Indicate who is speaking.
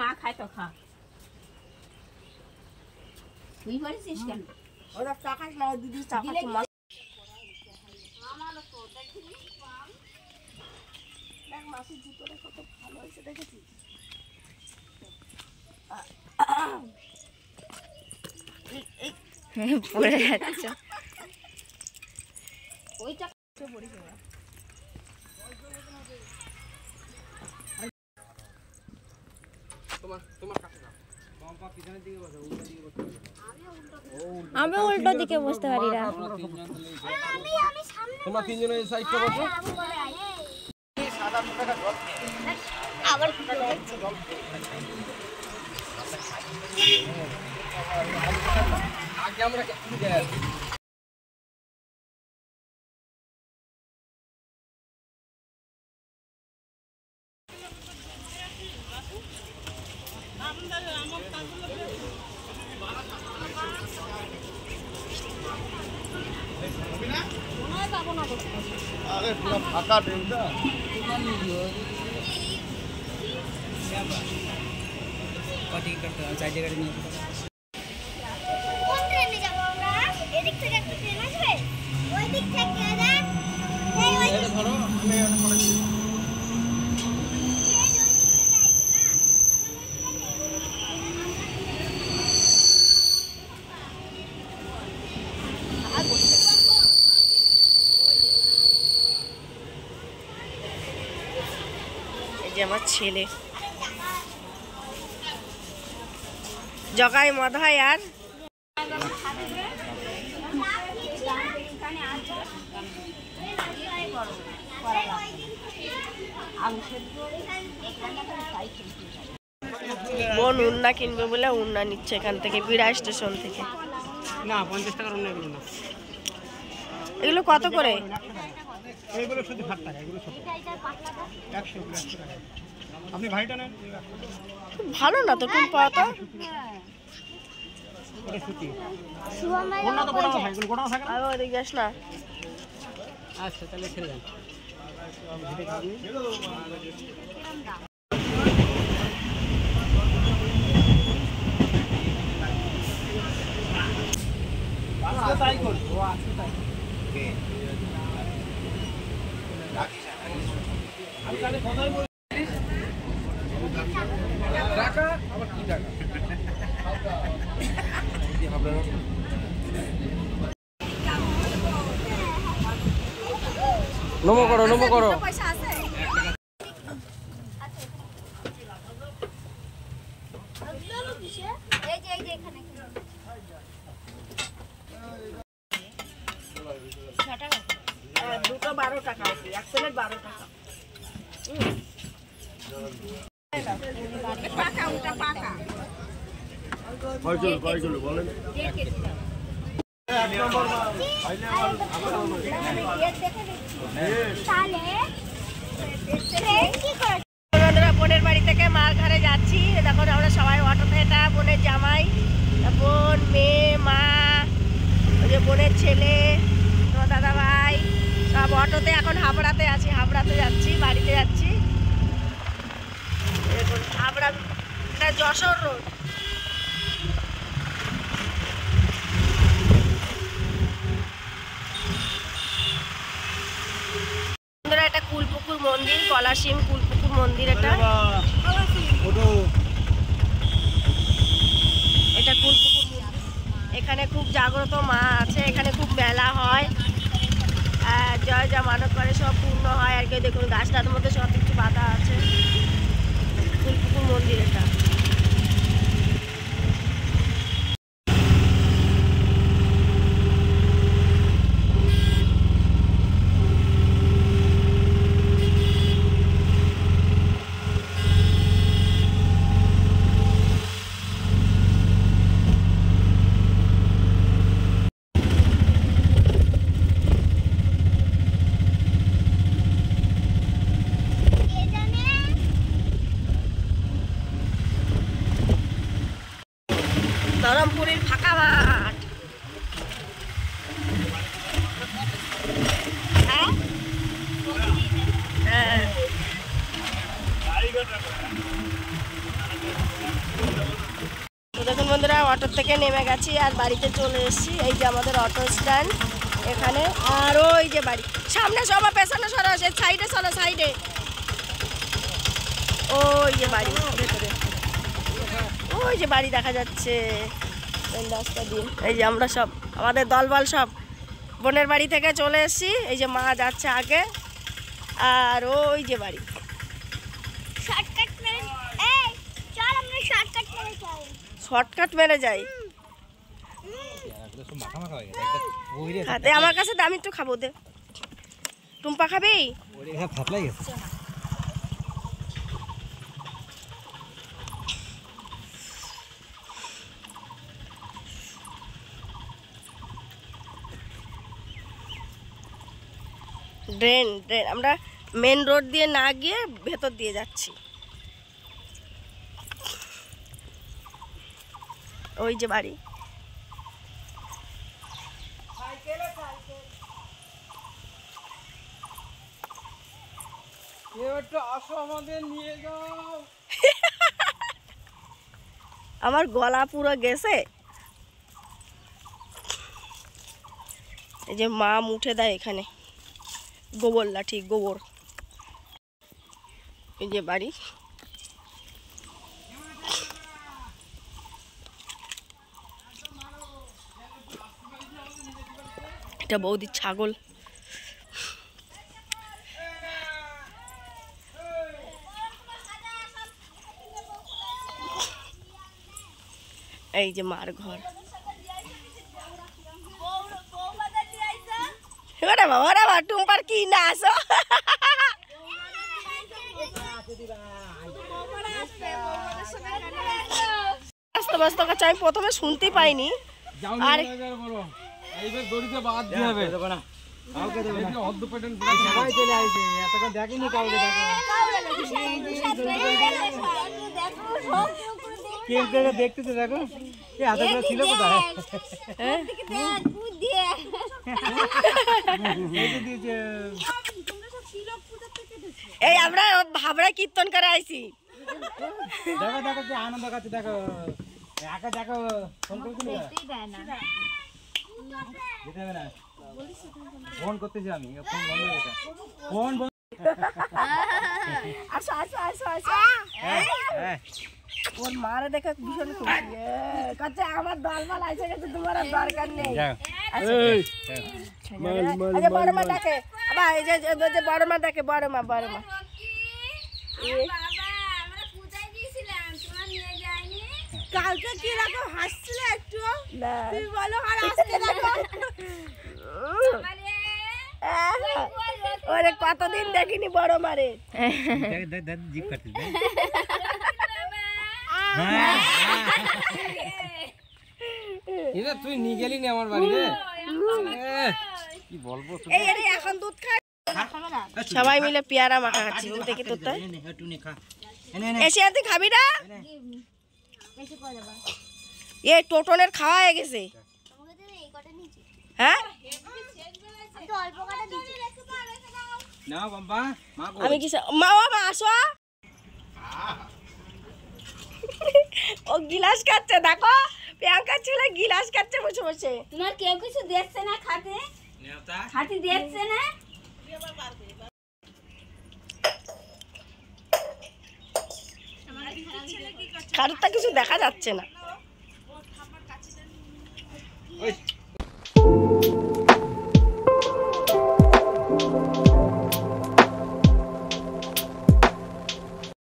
Speaker 1: না খায় তো খা। তুই বলেছিস কেন?
Speaker 2: ওরা টাকাস না দিদি টাকা তোমার
Speaker 1: আমারও তো দেখিনি
Speaker 2: দেখ মাসির জুতোটা কত ভালো হয়েছে দেখেছিস?
Speaker 3: পড়ে যাচ্ছে
Speaker 1: ওইটা
Speaker 2: পড়ে যাবে।
Speaker 3: আমি উল্টো দিকে বসতে পারি না।
Speaker 4: তোমরা তিনজনে এই সাইডটা বসো।
Speaker 3: আবার
Speaker 4: আগে আমরা আরে পুরো ফাঁকা ট্রেনটা
Speaker 5: কটি করতে চাই জায়গাটা নিয়ে
Speaker 6: কোন ট্রেনে যাব আমরা? এদিক থেকে একটা ট্রেন আসবে, ওই দিক থেকে দেখ এই ওই
Speaker 4: এটা ধরো আমি এটা করে দিই।
Speaker 2: এই যে আমার ছেলে জগাই মধাই আর বোন উন্না কিনবে বলে উন্না নিচ্ছে এখান থেকে বিড়া স্টেশন থেকে।
Speaker 5: না 50 টাকার অন্য এগুলো না,
Speaker 2: এগুলো কত করে?
Speaker 5: এইগুলো শুধু 60 টাকা, এগুলো ছোট 100 টাকা। আপনি ভাইটা নেন,
Speaker 2: ভালো না তো কোন পাওয়া তো
Speaker 5: এটা সুতি
Speaker 6: শুভম ভাই
Speaker 5: কোনটা তো গোটা থাকে, গোটা থাকে না।
Speaker 2: আরে ওদিক যাস না।
Speaker 5: আচ্ছা তাহলে ছেড়ে দেন। আজকে তাই করব, আজকে তাই আমি কালে কথাই বলি
Speaker 4: টাকা আবার কি টাকা কি হবে না নমো করো
Speaker 2: পয়সা আছে
Speaker 6: এই যে এখানে
Speaker 2: দুটো 12 টাকা আছে, এক প্লেট 12 টাকা। পাকা ওটা পাকা
Speaker 4: কয় কিলো বলেন?
Speaker 2: বোনের বাড়ি থেকে মার ঘরে যাচ্ছি। দেখো আমরা সবাই অটোতে, এটা বোনের জামাই, বোন, মেয়ে, মা, ওই যে বোনের ছেলে, তোমার দাদা ভাই, সব অটোতে এখন হাবড়াতে আছি। হাবড়াতে যাচ্ছি, বাড়িতে যাচ্ছি। দেখুন হাবড়া, এটা যশোর রোড। এটা কুলপুকুর মন্দির, কলাসিম কুলপুকুর মন্দির। এটা এটা কুলপুকুর মন্দির। এখানে খুব জাগ্রত মা আছে, এখানে খুব মেলা হয়, জয় যা মানত করে সব পূর্ণ হয় আর কি। দেখুন গাছটার মধ্যে সব কিছু বাঁধা আছে। কুলপুকুর মন্দির এটা। অটো থেকে নেমে গেছি আর বাড়িতে চলে এসেছি। এই যে আমাদের অটো স্ট্যান্ড এখানে, আর ওই যে বাড়ি সামনে, সবার পেছনে সরো, সেই সাইডে সরো, সাইডে ওই যে বাড়ি ভেতরে, ওই যে বাড়ি দেখা যাচ্ছে এই রাস্তা দিয়ে। এই যে আমরা সব আমাদের দলবল সব বোনের বাড়ি থেকে চলে এসেছি। এই যে মা যাচ্ছে আগে, আর ওই যে বাড়ি।
Speaker 6: শর্টকাট মেরে এই চল আমরা শর্টকাট মেরে যাই।
Speaker 2: শর্টকাট মেরে যাই। হাতে আমার কাছে দাম, একটু খাবো দে। টুম্পা খাবি? ড্রেন ড্রেন, আমরা মেন রোড দিয়ে না গিয়ে ভেতর দিয়ে যাচ্ছি। ওই যে বাড়ি।
Speaker 4: আসো আমাদের নিয়ে যাও।
Speaker 2: আমার গলা পুরো গেছে। এই যে মা মুঠে দেয় এখানে গোবর লাঠি, গোবর। এই যে বাড়ি। এটা বৌদির ছাগল। এই যে মার ঘর। ওরে বাবা, ওরে বাবা, টুম্পার কি না আসো। আস্তে আস্তে কাছে আমি প্রথমে শুনতেই পাইনি। আর
Speaker 4: এইবার দড়িতে বাদ দিয়ে হবে না, কাউকে দেবে না, অর্ধ পেটেন্ট
Speaker 5: সবাই চলে আসছে, এতক্ষণ দেখিনি কাউকে। দেখো কেউ কেউ দেখতেছে, দেখো এতগুলো ছিল কোথায়।
Speaker 2: এই আমরা ভাবরা কীর্তন করে আইছি।
Speaker 5: দেখো দেখো কি আনন্দ কাছে, দেখো একা দেখো ফোন করছিল, যেতে হবে না, ফোন করতেছি আমি, ফোন বন্ধ হয়ে গেছে, ফোন বন্ধ।
Speaker 2: আসো আসো আসো আসো। ওর মারে দেখে ভীষণ খুশি। কাছে আমার দলবল আইসে গেছে, তোমার আর দরকার নেই। আচ্ছা বড় মা ডাকে, আবার এই যে বড় মা ডাকে, বড় মা, বড় মা। কালকে কি রকম হাসছিলে একটু, তুমি বলো, আর আজকে দেখো। ওরে কতদিন দেখিনি বড় মারে।
Speaker 5: জিপ কাটছিস
Speaker 4: এটা তুই নিয়ে গেলি না আমার বাড়ি রে, কি বলবো।
Speaker 2: এই আরে এখন দুধ খায় সবাই মিলে, পেয়ারা মাখা খাচ্ছি। দেখি তোর তাই এসে আর তুই খাবি না? এ টোটনের খাওয়া হয়ে গেছে। হ্যাঁ
Speaker 5: না বাবা, মা
Speaker 2: আমি কি মা, মা আসো। ও গিলাস খাচ্ছে, দেখো প্রিয়াঙ্কার ছেলে গিলাস খাচ্ছে বসে বসে।
Speaker 1: তোমার কেউ কিছু দেখছে না খাতে? খাতে দেখছে না?
Speaker 2: কারোরটা কিছু দেখা যাচ্ছে না।